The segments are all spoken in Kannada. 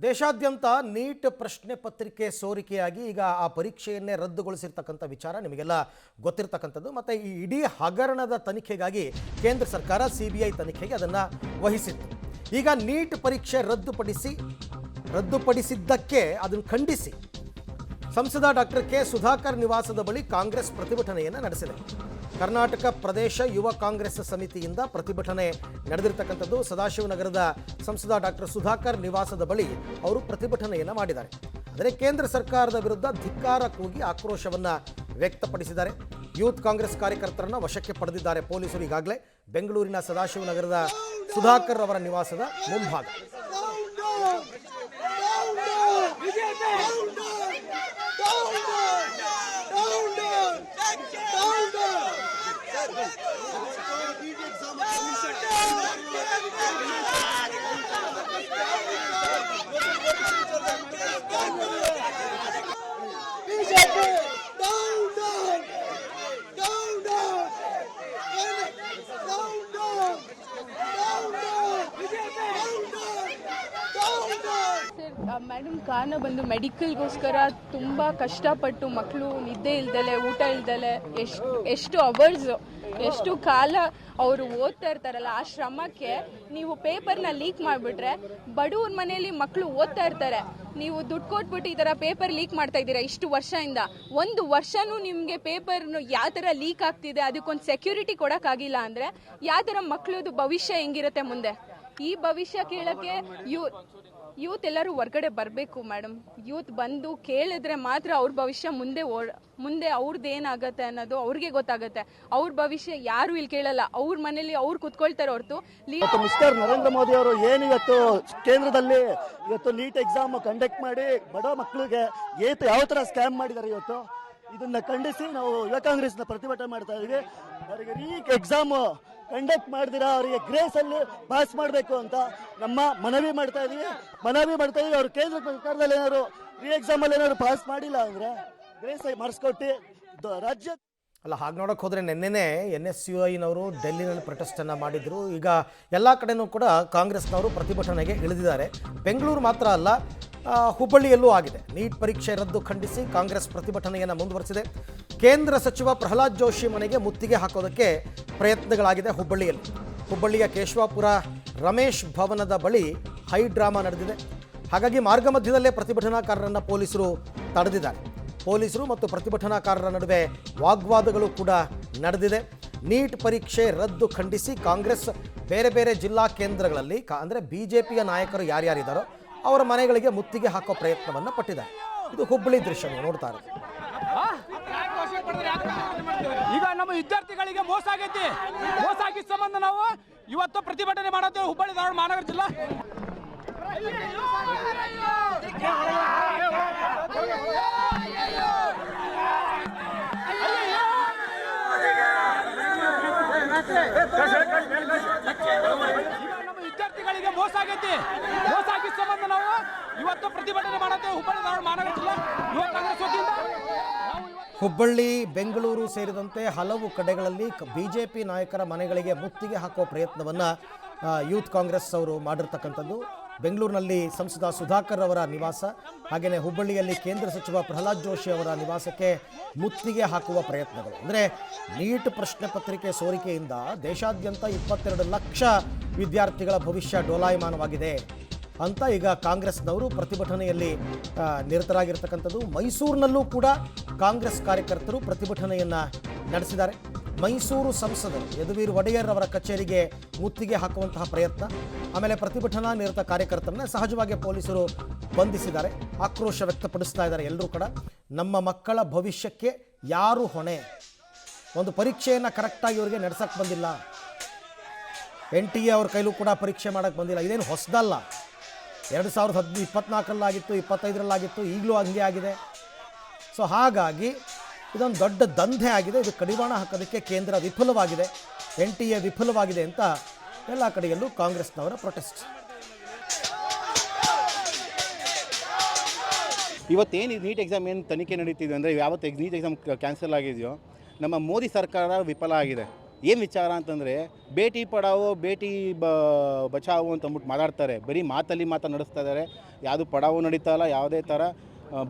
ದೇಶಾದ್ಯಂತ ನೀಟ್ ಪ್ರಶ್ನೆ ಪತ್ರಿಕೆ ಸೋರಿಕೆಯಾಗಿ ಈಗ ಆ ಪರೀಕ್ಷೆಯನ್ನೇ ರದ್ದುಗೊಳಿಸಿರ್ತಕ್ಕಂಥ ವಿಚಾರ ನಿಮಗೆಲ್ಲ ಗೊತ್ತಿರತಕ್ಕಂಥದ್ದು. ಮತ್ತು ಈ ಇಡೀ ಹಗರಣದ ತನಿಖೆಗಾಗಿ ಕೇಂದ್ರ ಸರ್ಕಾರ CBI ತನಿಖೆಗೆ ಅದನ್ನು ವಹಿಸಿತ್ತು. ಈಗ ನೀಟ್ ಪರೀಕ್ಷೆ ರದ್ದುಪಡಿಸಿದ್ದಕ್ಕೆ ಅದನ್ನು ಖಂಡಿಸಿ ಸಂಸದ ಡಾಕ್ಟರ್ ಕೆ ಸುಧಾಕರ್ ನಿವಾಸದ ಬಳಿ ಕಾಂಗ್ರೆಸ್ ಪ್ರತಿಭಟನೆಯನ್ನು ನಡೆಸಿದೆ. ಕರ್ನಾಟಕ ಪ್ರದೇಶ ಯುವ ಕಾಂಗ್ರೆಸ್ ಸಮಿತಿಯಿಂದ ಪ್ರತಿಭಟನೆ ನಡೆದಿರ್ತಕ್ಕಂಥದ್ದು. ಸದಾಶಿವನಗರದ ಸಂಸದ ಡಾಕ್ಟರ್ ಸುಧಾಕರ್ ನಿವಾಸದ ಬಳಿ ಅವರು ಪ್ರತಿಭಟನೆಯನ್ನು ಮಾಡಿದ್ದಾರೆ. ಆದರೆ ಕೇಂದ್ರ ಸರ್ಕಾರದ ವಿರುದ್ಧ ಧಿಕ್ಕಾರ ಕೂಗಿ ಆಕ್ರೋಶವನ್ನು ವ್ಯಕ್ತಪಡಿಸಿದ್ದಾರೆ. ಯೂತ್ ಕಾಂಗ್ರೆಸ್ ಕಾರ್ಯಕರ್ತರನ್ನು ವಶಕ್ಕೆ ಪಡೆದಿದ್ದಾರೆ ಪೊಲೀಸರು. ಈಗಾಗಲೇ ಬೆಂಗಳೂರಿನ ಸದಾಶಿವನಗರದ ಸುಧಾಕರ್ ಅವರ ನಿವಾಸದ ಮುಂಭಾಗ ಮೇಡಮ್ ಕಾರಣ ಬಂದು ಮೆಡಿಕಲ್ಗೋಸ್ಕರ ತುಂಬ ಕಷ್ಟಪಟ್ಟು ಮಕ್ಕಳು ನಿದ್ದೆ ಇಲ್ದಲೆ ಊಟ ಇಲ್ದಲೆ ಎಷ್ಟು ಅವರ್ಸ್ ಎಷ್ಟು ಕಾಲ ಅವರು ಓದ್ತಾ ಇರ್ತಾರಲ್ಲ, ಆ ಶ್ರಮಕ್ಕೆ ನೀವು ಪೇಪರ್ನ ಲೀಕ್ ಮಾಡಿಬಿಟ್ರೆ ಬಡವ್ರ ಮನೆಯಲ್ಲಿ ಮಕ್ಕಳು ಓದ್ತಾ ಇರ್ತಾರೆ. ನೀವು ದುಡ್ಡು ಕೊಟ್ಬಿಟ್ಟು ಈ ಥರ ಪೇಪರ್ ಲೀಕ್ ಮಾಡ್ತಾ ಇದ್ದೀರಾ ಇಷ್ಟು ವರ್ಷದಿಂದ. ಒಂದು ವರ್ಷನೂ ನಿಮಗೆ ಪೇಪರ್ನು ಯಾವ ಥರ ಲೀಕ್ ಆಗ್ತಿದೆ ಅದಕ್ಕೊಂದು ಸೆಕ್ಯೂರಿಟಿ ಕೊಡೋಕ್ಕಾಗಿಲ್ಲ ಅಂದರೆ ಯಾವ ಥರ ಮಕ್ಕಳದು ಭವಿಷ್ಯ ಹೆಂಗಿರುತ್ತೆ ಮುಂದೆ? ಈ ಭವಿಷ್ಯ ಕೇಳೋಕ್ಕೆ ಯೂತ್ ಎಲ್ಲರೂ ಹೊರ್ಗಡೆ ಬರಬೇಕು ಮೇಡಮ್. ಯೂತ್ ಬಂದು ಕೇಳಿದ್ರೆ ಮಾತ್ರ ಅವ್ರ ಭವಿಷ್ಯ ಮುಂದೆ ಅವ್ರದ್ದು ಏನಾಗುತ್ತೆ ಅನ್ನೋದು ಅವ್ರಿಗೆ ಗೊತ್ತಾಗುತ್ತೆ. ಅವ್ರ ಭವಿಷ್ಯ ಯಾರು ಇಲ್ಲಿ ಕೇಳಲ್ಲ, ಅವ್ರ ಮನೇಲಿ ಅವ್ರು ಕುತ್ಕೊಳ್ತಾರೆ ಹೊರತು. ಮಿಸ್ಟರ್ ನರೇಂದ್ರ ಮೋದಿ ಅವರು ಏನು ಇವತ್ತು ಕೇಂದ್ರದಲ್ಲಿ ನೀಟ್ ಎಕ್ಸಾಮ್ ಕಂಡಕ್ಟ್ ಮಾಡಿ ಬಡ ಮಕ್ಕಳಿಗೆ ಯಾವ ತರ ಸ್ಕ್ಯಾಮ್ ಮಾಡಿದ್ದಾರೆ ಇವತ್ತು, ಇದನ್ನ ಖಂಡಿಸಿ ನಾವು ಯುವ ಕಾಂಗ್ರೆಸ್ನ ಪ್ರತಿಭಟನೆ ಮಾಡ್ತಾ ಇದೀವಿ. ಅವರಿಗೆ ಎಕ್ಸಾಮ್ ಕಂಡಕ್ಟ್ ಮಾಡಿದಿರಾ ಅವರಿಗೆ ಗ್ರೇಸ್ ಅಲ್ಲಿ ಪಾಸ್ ಮಾಡಬೇಕು ಅಂತ ನಮ್ಮ ಮನವಿ ಮಾಡ್ತಾ ಇದೀವಿ. ಅವ್ರು ಕೇಂದ್ರ ಸರ್ಕಾರದಲ್ಲಿ ಏನಾದ್ರು ಎಕ್ಸಾಮ್ ಅಲ್ಲಿ ಏನಾದ್ರು ಪಾಸ್ ಮಾಡಿಲ್ಲ ಅಂದ್ರೆ ಗ್ರೇಸ್ ಆಗಿ ಮಾಡಿಸ್ಕೊಟ್ಟು ರಾಜ್ಯ ಅಲ್ಲ. ಹಾಗೆ ನೋಡೋಕೆ ಹೋದರೆ ನಿನ್ನೆನೇ NSUIನವರು ಡೆಲ್ಲಿನಲ್ಲಿ ಪ್ರೊಟೆಸ್ಟನ್ನು ಮಾಡಿದರು. ಈಗ ಎಲ್ಲ ಕಡೆನೂ ಕೂಡ ಕಾಂಗ್ರೆಸ್ನವರು ಪ್ರತಿಭಟನೆಗೆ ಇಳಿದಿದ್ದಾರೆ. ಬೆಂಗಳೂರು ಮಾತ್ರ ಅಲ್ಲ, ಹುಬ್ಬಳ್ಳಿಯಲ್ಲೂ ಆಗಿದೆ. ನೀಟ್ ಪರೀಕ್ಷೆ ರದ್ದು ಖಂಡಿಸಿ ಕಾಂಗ್ರೆಸ್ ಪ್ರತಿಭಟನೆಯನ್ನು ಮುಂದುವರೆಸಿದೆ. ಕೇಂದ್ರ ಸಚಿವ ಪ್ರಹ್ಲಾದ್ ಜೋಶಿ ಮನೆಗೆ ಮುತ್ತಿಗೆ ಹಾಕೋದಕ್ಕೆ ಪ್ರಯತ್ನಗಳಾಗಿದೆ. ಹುಬ್ಬಳ್ಳಿಯ ಕೇಶವಾಪುರ ರಮೇಶ್ ಭವನದ ಬಳಿ ಹೈ ಡ್ರಾಮಾ ನಡೆದಿದೆ. ಹಾಗಾಗಿ ಮಾರ್ಗ ಮಧ್ಯದಲ್ಲೇ ಪ್ರತಿಭಟನಾಕಾರರನ್ನು ಪೊಲೀಸರು ತಡೆದಿದ್ದಾರೆ. ಪೊಲೀಸರು ಮತ್ತು ಪ್ರತಿಭಟನಾಕಾರರ ನಡುವೆ ವಾಗ್ವಾದಗಳು ಕೂಡ ನಡೆದಿದೆ. ನೀಟ್ ಪರೀಕ್ಷೆ ರದ್ದು ಖಂಡಿಸಿ ಕಾಂಗ್ರೆಸ್ ಬೇರೆ ಬೇರೆ ಜಿಲ್ಲಾ ಕೇಂದ್ರಗಳಲ್ಲಿ ಅಂದರೆ BJPಯ ನಾಯಕರು ಯಾರ್ಯಾರಿದ್ದಾರೋ ಅವರ ಮನೆಗಳಿಗೆ ಮುತ್ತಿಗೆ ಹಾಕೋ ಪ್ರಯತ್ನವನ್ನು ಪಟ್ಟಿದ್ದಾರೆ. ಇದು ಹುಬ್ಬಳ್ಳಿ ದೃಶ್ಯ ನೀವು ನೋಡ್ತಾ ಇರೋದು. ಈಗ ನಮ್ಮ ವಿದ್ಯಾರ್ಥಿಗಳಿಗೆ ಮೋಸ ಆಗೈತಿ. ಮೋಸ ಆಗಿದ್ದ ಸಂಬಂಧ ನಾವು ಇವತ್ತು ಪ್ರತಿಭಟನೆ ಮಾಡುತ್ತೇವೆ ಹುಬ್ಬಳ್ಳಿ ಧಾರವಾಡ ಮಹಾನಗರ ಜಿಲ್ಲಾ. ನಮ್ಮ ವಿದ್ಯಾರ್ಥಿಗಳಿಗೆ ಮೋಸ ಆಗೈತಿ. ಮೋಸ ಆಗಿದ್ದ ಸಂಬಂಧ ನಾವು ಇವತ್ತು ಪ್ರತಿಭಟನೆ ಮಾಡುತ್ತೇವೆ ಹುಬ್ಬಳ್ಳಿ ಧಾರವಾಡ ಮಹಾನಗರ ಜಿಲ್ಲಾ ಯುವ ಕಾಂಗ್ರೆಸ್ ವತಿಯಿಂದ. ಹುಬ್ಬಳ್ಳಿ, ಬೆಂಗಳೂರು ಸೇರಿದಂತೆ ಹಲವು ಕಡೆಗಳಲ್ಲಿ BJP ನಾಯಕರ ಮನೆಗಳಿಗೆ ಮುತ್ತಿಗೆ ಹಾಕೋ ಪ್ರಯತ್ನವನ್ನು ಯೂತ್ ಕಾಂಗ್ರೆಸ್ ಅವರು ಮಾಡಿರ್ತಕ್ಕಂಥದ್ದು. ಬೆಂಗಳೂರಿನಲ್ಲಿ ಸಂಸದ ಸುಧಾಕರ್ ಅವರ ನಿವಾಸ, ಹಾಗೆಯೇ ಹುಬ್ಬಳ್ಳಿಯಲ್ಲಿ ಕೇಂದ್ರ ಸಚಿವ ಪ್ರಹ್ಲಾದ್ ಜೋಶಿ ಅವರ ನಿವಾಸಕ್ಕೆ ಮುತ್ತಿಗೆ ಹಾಕುವ ಪ್ರಯತ್ನಗಳು. ಅಂದರೆ ನೀಟ್ ಪ್ರಶ್ನೆ ಪತ್ರಿಕೆ ಸೋರಿಕೆಯಿಂದ ದೇಶಾದ್ಯಂತ 22 ಲಕ್ಷ ವಿದ್ಯಾರ್ಥಿಗಳ ಭವಿಷ್ಯ ಡೋಲಾಯಮಾನವಾಗಿದೆ ಅಂತ ಈಗ ಕಾಂಗ್ರೆಸ್ನವರು ಪ್ರತಿಭಟನೆಯಲ್ಲಿ ನಿರತರಾಗಿರ್ತಕ್ಕಂಥದ್ದು. ಮೈಸೂರಿನಲ್ಲೂ ಕೂಡ ಕಾಂಗ್ರೆಸ್ ಕಾರ್ಯಕರ್ತರು ಪ್ರತಿಭಟನೆಯನ್ನು ನಡೆಸಿದ್ದಾರೆ. ಮೈಸೂರು ಸಂಸದರು ಯದುವೀರ್ ಒಡೆಯರ್ ಅವರ ಕಚೇರಿಗೆ ಮುತ್ತಿಗೆ ಹಾಕುವಂತಹ ಪ್ರಯತ್ನ, ಆಮೇಲೆ ಪ್ರತಿಭಟನಾ ನಿರತ ಕಾರ್ಯಕರ್ತರನ್ನ ಸಹಜವಾಗಿ ಪೊಲೀಸರು ಬಂಧಿಸಿದ್ದಾರೆ. ಆಕ್ರೋಶ ವ್ಯಕ್ತಪಡಿಸ್ತಾ ಇದ್ದಾರೆ ಎಲ್ಲರೂ ಕೂಡ. ನಮ್ಮ ಮಕ್ಕಳ ಭವಿಷ್ಯಕ್ಕೆ ಯಾರು ಹೊಣೆ? ಒಂದು ಪರೀಕ್ಷೆಯನ್ನು ಕರೆಕ್ಟಾಗಿ ಇವರಿಗೆ ನಡೆಸಕ್ಕೆ ಬಂದಿಲ್ಲ. NTA ಅವ್ರ ಕೈಲೂ ಕೂಡ ಪರೀಕ್ಷೆ ಮಾಡೋಕ್ಕೆ ಬಂದಿಲ್ಲ. ಇದೇನು ಹೊಸದಲ್ಲ. 2024ರಲ್ಲಾಗಿತ್ತು, 25ರಲ್ಲಾಗಿತ್ತು, ಈಗಲೂ ಹಂಗೆ ಆಗಿದೆ. ಸೊ ಹಾಗಾಗಿ ಇದೊಂದು ದೊಡ್ಡ ದಂಧೆ ಆಗಿದೆ. ಇದು ಕಡಿವಾಣ ಹಾಕೋದಕ್ಕೆ ಕೇಂದ್ರ ವಿಫಲವಾಗಿದೆ, NTA ವಿಫಲವಾಗಿದೆ ಅಂತ ಎಲ್ಲ ಕಡೆಯಲ್ಲೂ ಕಾಂಗ್ರೆಸ್ನವರ ಪ್ರೊಟೆಸ್ಟ್. ಇವತ್ತೇನು ನೀಟ್ ಎಕ್ಸಾಮ್ ಏನು ತನಿಖೆ ನಡೀತಿದೆ ಅಂದರೆ ಯಾವತ್ತು ನೀಟ್ ಎಕ್ಸಾಮ್ ಕ್ಯಾನ್ಸಲ್ ಆಗಿದೆಯೋ ನಮ್ಮ ಮೋದಿ ಸರ್ಕಾರ ವಿಫಲ ಆಗಿದೆ. ಏನು ವಿಚಾರ ಅಂತಂದರೆ ಬೇಟಿ ಪಡಾವೋ ಬೇಟಿ ಬಚಾವೋ ಅಂತ ಅಂದ್ಬಿಟ್ಟು ಮಾತಾಡ್ತಾರೆ. ಬರೀ ಮಾತಲ್ಲಿ ನಡೆಸ್ತಾ ಇದ್ದಾರೆ. ಯಾವುದು ಪಡಾವೋ ನಡೀತಾ ಇಲ್ಲ, ಯಾವುದೇ ಥರ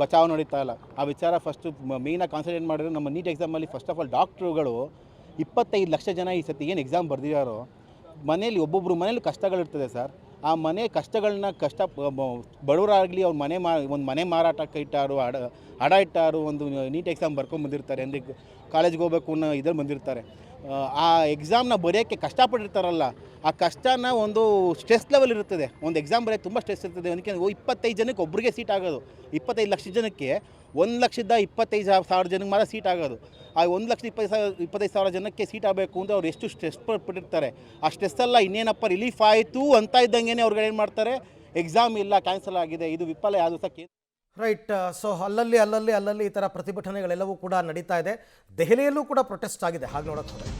ಬಚಾವ್ ನಡೀತಾ ಇಲ್ಲ. ಆ ವಿಚಾರ ಫಸ್ಟು ಮೇಯ್ನಾಗಿ ಕಾನ್ಸಂಟ್ರೇಟ್ ಮಾಡಿದ್ರೆ ನಮ್ಮ ನೀಟ್ ಎಕ್ಸಾಮಲ್ಲಿ ಫಸ್ಟ್ ಆಫ್ ಆಲ್ ಡಾಕ್ಟ್ರುಗಳು 25 ಲಕ್ಷ ಜನ ಈ ಸತಿ ಏನು ಎಕ್ಸಾಮ್ ಬರೆದಿದ್ದಾರೋ ಮನೇಲಿ ಒಬ್ಬೊಬ್ಬರು ಮನೇಲಿ ಕಷ್ಟಗಳಿರ್ತದೆ ಸರ್. ಆ ಮನೆ ಕಷ್ಟಗಳನ್ನ ಬಡವರಾಗಲಿ ಅವ್ರ ಒಂದು ಮನೆ ಮಾರಾಟಕ್ಕೆ ಇಟ್ಟಾರು, ಹಡ ಇಟ್ಟಾರು, ಒಂದು ನೀಟ್ ಎಕ್ಸಾಮ್ ಬರ್ಕೊಂಡು ಬಂದಿರ್ತಾರೆ, ಅಂದರೆ ಕಾಲೇಜ್ಗೆ ಹೋಗ್ಬೇಕು ಅನ್ನೋ ಇದ್ರಲ್ಲಿ ಬಂದಿರ್ತಾರೆ. ಆ ಎಕ್ಸಾಮ್ನ ಬರೆಯೋಕ್ಕೆ ಕಷ್ಟಪಟ್ಟಿರ್ತಾರಲ್ಲ, ಆ ಕಷ್ಟನ ಒಂದು ಸ್ಟ್ರೆಸ್ ಲೆವೆಲ್ ಇರ್ತದೆ. ಒಂದು ಎಕ್ಸಾಮ್ ಬರೆಯೋಕ್ಕೆ ತುಂಬ ಸ್ಟ್ರೆಸ್ ಇರ್ತದೆ. ಅದಕ್ಕೆ 25 ಜನಕ್ಕೆ ಒಬ್ಬರಿಗೆ ಸೀಟ್ ಆಗೋದು. 25 ಲಕ್ಷ ಜನಕ್ಕೆ 1,25,000 ಜನಕ್ಕೆ ಮಾತ್ರ ಸೀಟ್ ಆಗೋದು. ಆ 1,25,000 ಜನಕ್ಕೆ ಸೀಟ್ ಆಗಬೇಕು ಅಂದರೆ ಅವ್ರು ಎಷ್ಟು ಸ್ಟ್ರೆಸ್ ಪಟ್ಟಿರ್ತಾರೆ. ಆ ಸ್ಟ್ರೆಸ್ಸೆಲ್ಲ ಇನ್ನೇನಪ್ಪ ರಿಲೀಫ್ ಆಯಿತು ಅಂತ ಇದ್ದಂಗೆ ಅವ್ರಿಗೆ ಏನು ಮಾಡ್ತಾರೆ, ಎಕ್ಸಾಮ್ ಇಲ್ಲ, ಕ್ಯಾನ್ಸಲ್ ಆಗಿದೆ, ಇದು ವಿಫಲ ಯಾವುದು ಸಹ. ರೈಟ್. ಸೊ ಅಲ್ಲಲ್ಲಿ ಈ ಥರ ಪ್ರತಿಭಟನೆಗಳೆಲ್ಲವೂ ಕೂಡ ನಡೀತಾ ಇದೆ. ದೆಹಲಿಯಲ್ಲೂ ಕೂಡ ಪ್ರೊಟೆಸ್ಟ್ ಆಗಿದೆ ಹಾಗೆ ನೋಡೋಕ್ಕೆ ಹೋದರೆ.